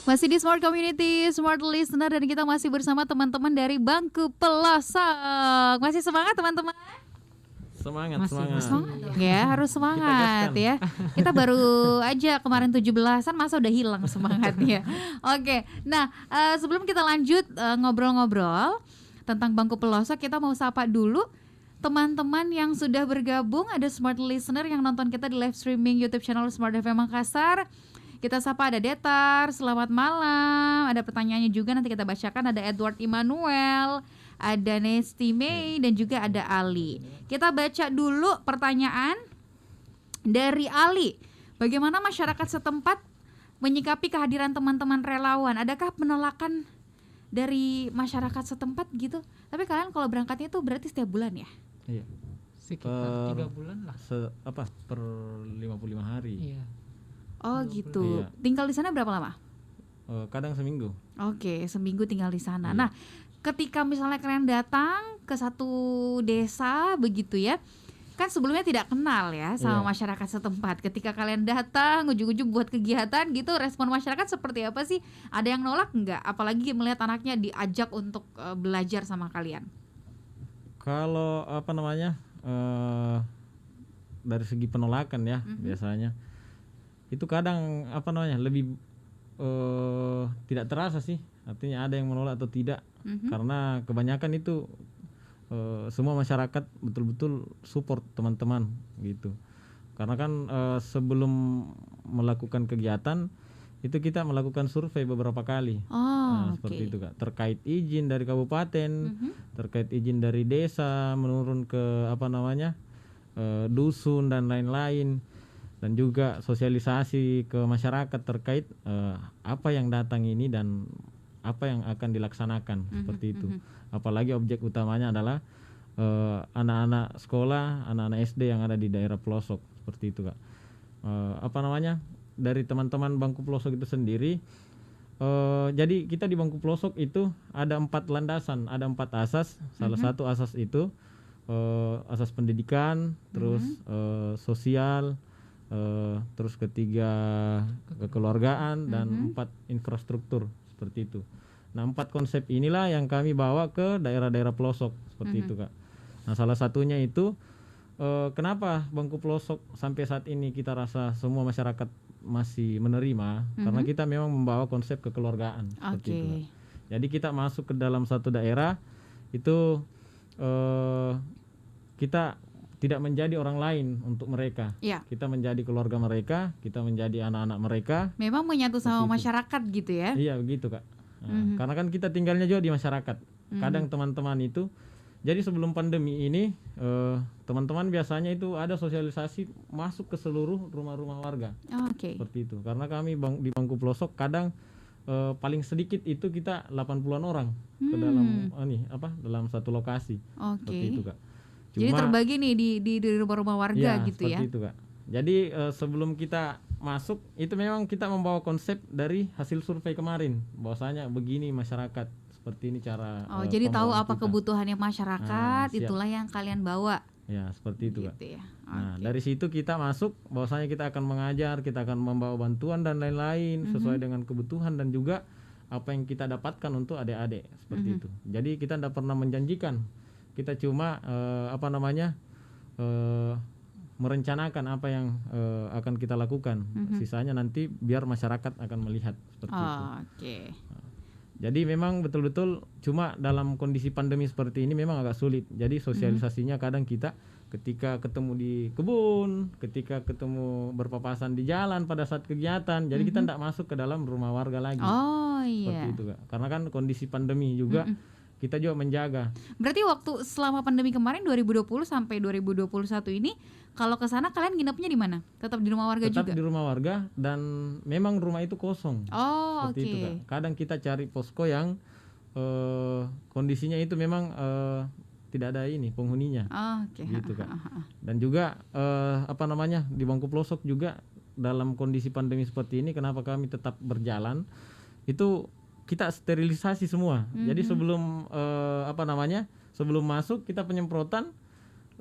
Masih di Smart Community, Smart Listener, dan kita masih bersama teman-teman dari Bangku Pelosok. Masih semangat teman-teman? Semangat. Ya, harus semangat ya. Kita baru aja kemarin 17-an, masa udah hilang semangatnya. Oke, nah sebelum kita lanjut ngobrol-ngobrol tentang Bangku Pelosok, kita mau sapa dulu teman-teman yang sudah bergabung. Ada Smart Listener yang nonton kita di live streaming YouTube channel Smart FM Makassar. Kita sapa, ada Detar, selamat malam. Ada pertanyaannya juga, nanti kita bacakan. Ada Edward Immanuel, ada Nesti May, dan juga ada Ali. Kita baca dulu pertanyaan dari Ali. Bagaimana masyarakat setempat menyikapi kehadiran teman-teman relawan? Adakah penolakan dari masyarakat setempat gitu? Tapi kalian kalau berangkatnya itu berarti setiap bulan ya? Iya. Sekitar 3 bulan lah. Per 55 hari. Iya. Oh gitu. Iya. Tinggal di sana berapa lama? Kadang seminggu. Oke, seminggu tinggal di sana. Iya. Nah, ketika misalnya kalian datang ke satu desa begitu ya, kan sebelumnya tidak kenal ya sama Iya. masyarakat setempat. Ketika kalian datang ujug-ujug buat kegiatan gitu, respon masyarakat seperti apa sih? Ada yang nolak enggak? Apalagi melihat anaknya diajak untuk belajar sama kalian. Kalau dari segi penolakan ya, biasanya itu kadang lebih tidak terasa sih, artinya ada yang menolak atau tidak, karena kebanyakan itu semua masyarakat betul-betul support teman-teman gitu. Karena kan sebelum melakukan kegiatan itu kita melakukan survei beberapa kali. Seperti itu Kak, terkait izin dari kabupaten, terkait izin dari desa menurun ke dusun dan lain-lain, dan juga sosialisasi ke masyarakat terkait apa yang datang ini dan apa yang akan dilaksanakan, seperti itu. Apalagi objek utamanya adalah anak-anak sekolah, anak-anak SD yang ada di daerah pelosok, seperti itu Kak. Dari teman-teman Bangku Pelosok itu sendiri, jadi kita di Bangku Pelosok itu ada 4 landasan, ada 4 asas. Salah satu asas itu asas pendidikan, terus sosial, terus ketiga kekeluargaan, dan 4 infrastruktur, seperti itu. Nah, 4 konsep inilah yang kami bawa ke daerah-daerah pelosok, seperti itu Kak. Nah, salah satunya itu kenapa Bangku Pelosok sampai saat ini kita rasa semua masyarakat masih menerima, karena kita memang membawa konsep kekeluargaan, seperti itu Kak. Jadi kita masuk ke dalam satu daerah itu kita tidak menjadi orang lain untuk mereka. Kita menjadi keluarga mereka, kita menjadi anak-anak mereka. Memang menyatu sama masyarakat gitu ya? Iya begitu Kak. Karena kan kita tinggalnya juga di masyarakat. Kadang teman-teman itu, jadi sebelum pandemi ini teman-teman biasanya itu ada sosialisasi masuk ke seluruh rumah-rumah warga. Seperti itu. Karena kami di Bangku Pelosok kadang paling sedikit itu kita 80-an orang ke dalam dalam satu lokasi. Seperti itu Kak. Jadi terbagi nih di rumah-rumah warga gitu ya. Seperti itu Kak. Jadi sebelum kita masuk itu memang kita membawa konsep dari hasil survei kemarin, bahwasanya begini masyarakat, seperti ini cara. Jadi tahu apa kebutuhannya masyarakat, itulah yang kalian bawa. Ya, seperti itu Kak. Ya. Nah, dari situ kita masuk, bahwasanya kita akan mengajar, kita akan membawa bantuan dan lain-lain sesuai dengan kebutuhan dan juga apa yang kita dapatkan untuk adik-adik, seperti itu. Jadi kita tidak pernah menjanjikan, kita cuma merencanakan apa yang akan kita lakukan. Sisanya nanti biar masyarakat akan melihat, seperti itu. Jadi memang betul-betul cuma dalam kondisi pandemi seperti ini memang agak sulit. Jadi sosialisasinya kadang kita ketika ketemu di kebun, ketika ketemu berpapasan di jalan pada saat kegiatan, jadi kita tidak masuk ke dalam rumah warga lagi. Seperti itu Kak. Karena kan kondisi pandemi juga kita juga menjaga. Berarti waktu selama pandemi kemarin 2020 sampai 2021 ini, kalau ke sana kalian nginepnya di mana? Tetap di rumah warga juga? Tetap di rumah warga, dan memang rumah itu kosong. Seperti itu Kak. Kadang kita cari posko yang kondisinya itu memang tidak ada penghuninya. Gitu Kak. Dan juga di Bangku Pelosok juga dalam kondisi pandemi seperti ini, kenapa kami tetap berjalan itu kita sterilisasi semua. Jadi sebelum sebelum masuk kita penyemprotan,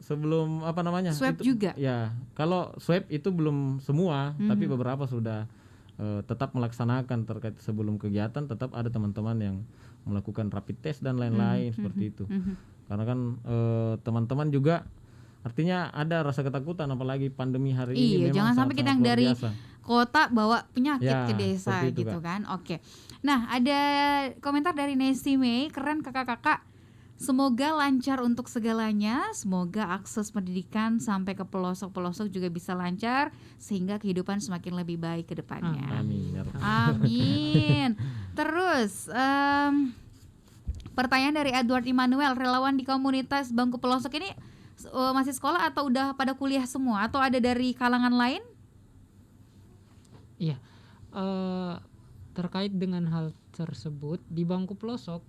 sebelum swab itu, juga. Ya, kalau swab itu belum semua, tapi beberapa sudah tetap melaksanakan terkait sebelum kegiatan, tetap ada teman-teman yang melakukan rapid test dan lain-lain seperti itu. Karena kan teman-teman juga artinya ada rasa ketakutan, apalagi pandemi hari ini memang jangan sampai kita yang dari biasa. kota bawa penyakit Ya, ke desa seperti itu, gitu Kak. kan. Oke. Nah, ada komentar dari Nesi Mei, keren kakak-kakak. Semoga lancar untuk segalanya, semoga akses pendidikan sampai ke pelosok-pelosok juga bisa lancar sehingga kehidupan semakin lebih baik ke depannya. Amin. Amin. Terus pertanyaan dari Edward Immanuel, relawan di komunitas Bangku Pelosok ini masih sekolah atau udah pada kuliah semua atau ada dari kalangan lain? Iya. Terkait dengan hal tersebut di Bangku Pelosok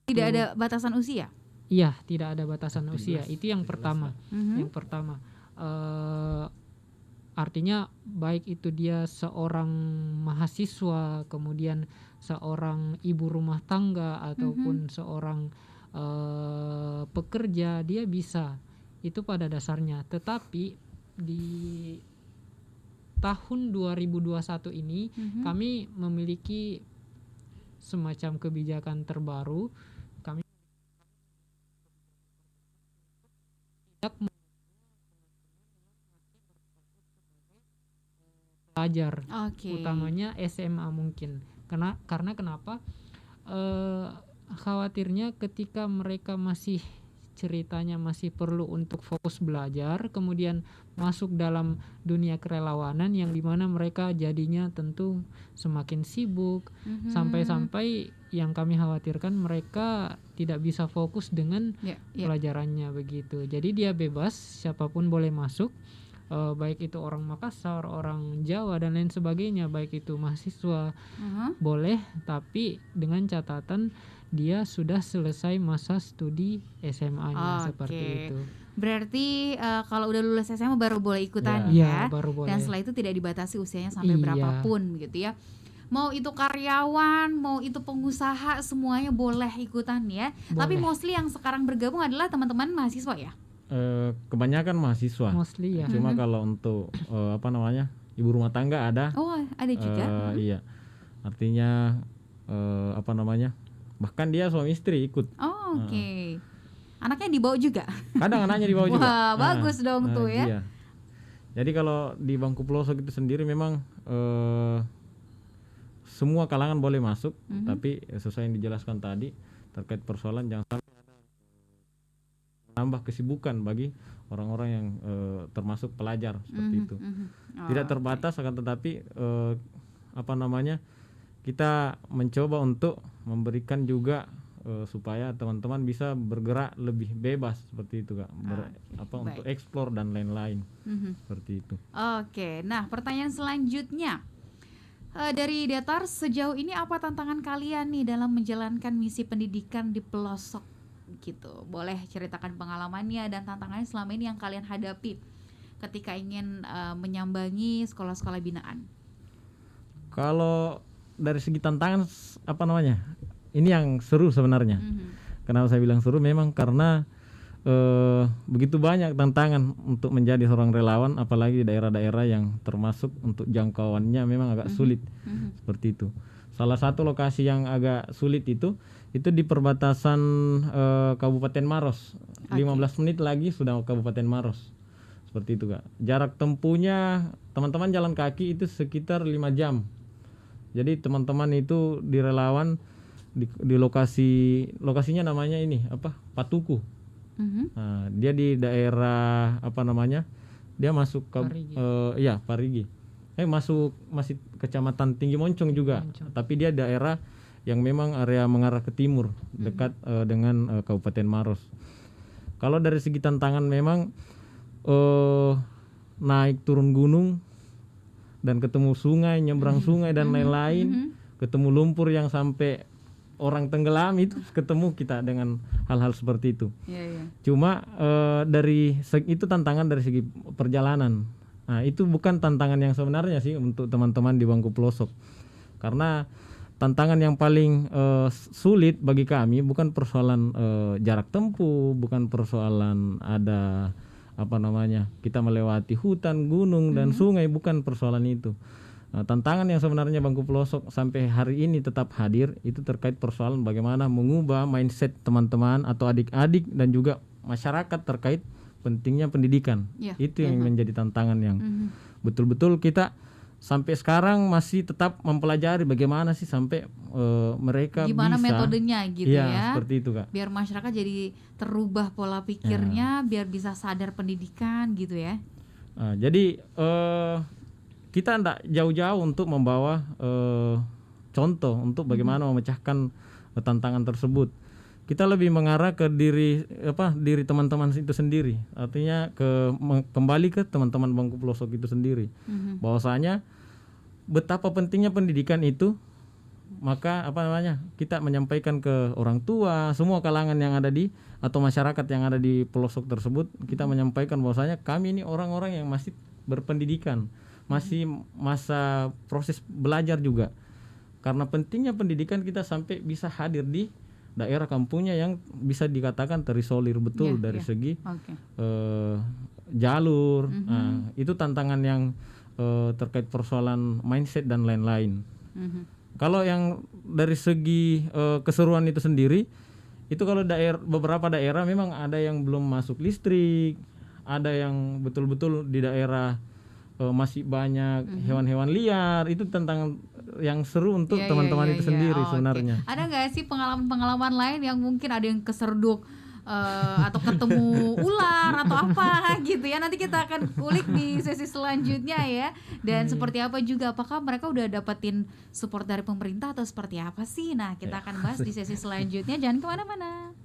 Tidak ada batasan usia? iya, tidak ada batasan usia. Itu yang pertama. Yang pertama, artinya baik itu dia seorang mahasiswa, kemudian seorang ibu rumah tangga ataupun seorang pekerja, dia bisa. Itu pada dasarnya. Tetapi di tahun 2021 ini kami memiliki semacam kebijakan terbaru. Kami tidak belajar, utamanya SMA mungkin. Karena kenapa? Khawatirnya ketika mereka masih ceritanya masih perlu untuk fokus belajar, kemudian masuk dalam dunia kerelawanan yang dimana mereka jadinya tentu semakin sibuk, sampai-sampai yang kami khawatirkan mereka tidak bisa fokus dengan pelajarannya begitu. Jadi dia bebas, siapapun boleh masuk, baik itu orang Makassar, orang Jawa dan lain sebagainya, baik itu mahasiswa boleh, tapi dengan catatan dia sudah selesai masa studi SMA-nya seperti itu. Berarti kalau udah lulus SMA baru boleh ikutan baru boleh. Dan setelah itu tidak dibatasi usianya sampai berapapun gitu ya. Mau itu karyawan, mau itu pengusaha, semuanya boleh ikutan ya. Boleh. Tapi mostly yang sekarang bergabung adalah teman-teman mahasiswa ya. Kebanyakan mahasiswa. Mostly ya. Cuma kalau untuk ibu rumah tangga ada. Oh, ada juga. Iya. Artinya bahkan dia suami istri ikut. Oh, oke. Anaknya dibawa juga. Kadang anaknya dibawa juga. Wah, bagus dong tuh ya. Iya. Jadi kalau di Bangku Pelosok itu sendiri memang semua kalangan boleh masuk, tapi sesuai yang dijelaskan tadi terkait persoalan jangan sampai nambah kesibukan bagi orang-orang yang termasuk pelajar seperti itu. Tidak terbatas, akan tetapi kita mencoba untuk memberikan juga supaya teman-teman bisa bergerak lebih bebas seperti itu, Kak. Untuk eksplor dan lain-lain. Seperti itu. Oke. Nah, pertanyaan selanjutnya. Dari Datar, sejauh ini apa tantangan kalian nih dalam menjalankan misi pendidikan di pelosok gitu? Boleh ceritakan pengalamannya dan tantangannya selama ini yang kalian hadapi ketika ingin menyambangi sekolah-sekolah binaan. Kalau dari segi tantangan ini yang seru sebenarnya. Kenapa saya bilang seru? Memang karena begitu banyak tantangan untuk menjadi seorang relawan, apalagi di daerah-daerah yang termasuk untuk jangkauannya memang agak sulit. Seperti itu. Salah satu lokasi yang agak sulit itu di perbatasan Kabupaten Maros. 15 menit lagi sudah Kabupaten Maros. Seperti itu, Kak. Jarak tempuhnya teman-teman jalan kaki itu sekitar 5 jam. Jadi teman-teman itu di relawan di lokasinya namanya Patuku. Nah, dia di daerah dia masuk ke Parigi. Masih kecamatan Tinggi Moncong juga. Tapi dia daerah yang memang area mengarah ke timur, dekat dengan Kabupaten Maros. Kalau dari segi tantangan memang naik turun gunung dan ketemu sungai, nyebrang sungai dan lain-lain, ketemu lumpur yang sampai orang tenggelam itu ketemu kita dengan hal-hal seperti itu. Iya. Cuma itu tantangan dari segi perjalanan. Nah, itu bukan tantangan yang sebenarnya sih untuk teman-teman di bangku pelosok. Karena tantangan yang paling sulit bagi kami bukan persoalan jarak tempuh, bukan persoalan ada kita melewati hutan, gunung dan sungai, bukan persoalan itu. Nah, tantangan yang sebenarnya bangku pelosok sampai hari ini tetap hadir itu terkait persoalan bagaimana mengubah mindset teman-teman atau adik-adik dan juga masyarakat terkait pentingnya pendidikan. Itu yang menjadi tantangan yang betul-betul kita sampai sekarang masih tetap mempelajari bagaimana sih sampai mereka gimana bisa metodenya gitu ya. Seperti itu, Kak. Biar masyarakat jadi terubah pola pikirnya, biar bisa sadar pendidikan gitu ya. Jadi kita tidak jauh-jauh untuk membawa contoh untuk bagaimana memecahkan tantangan tersebut. Kita lebih mengarah ke diri teman-teman itu sendiri. Artinya kembali ke teman-teman bangku pelosok itu sendiri. Bahwasanya betapa pentingnya pendidikan itu, maka kita menyampaikan ke orang tua, semua kalangan yang ada atau masyarakat yang ada di pelosok tersebut, kita menyampaikan bahwasanya kami ini orang-orang yang masih berpendidikan, masih masa proses belajar juga. Karena pentingnya pendidikan kita sampai bisa hadir di daerah kampungnya yang bisa dikatakan terisolir betul dari segi jalur. Nah, itu tantangan yang terkait persoalan mindset dan lain-lain. Kalau yang dari segi keseruan itu sendiri, itu kalau beberapa daerah memang ada yang belum masuk listrik, ada yang betul-betul di daerah masih banyak hewan-hewan liar. Itu tentang yang seru untuk teman-teman itu sendiri sebenarnya. Ada nggak sih pengalaman-pengalaman lain yang mungkin ada yang keserduk atau ketemu ular atau apa gitu ya? Nanti kita akan ulik di sesi selanjutnya ya. Dan seperti apa juga, apakah mereka udah dapetin support dari pemerintah atau seperti apa sih? Nah, kita akan bahas di sesi selanjutnya. Jangan kemana-mana.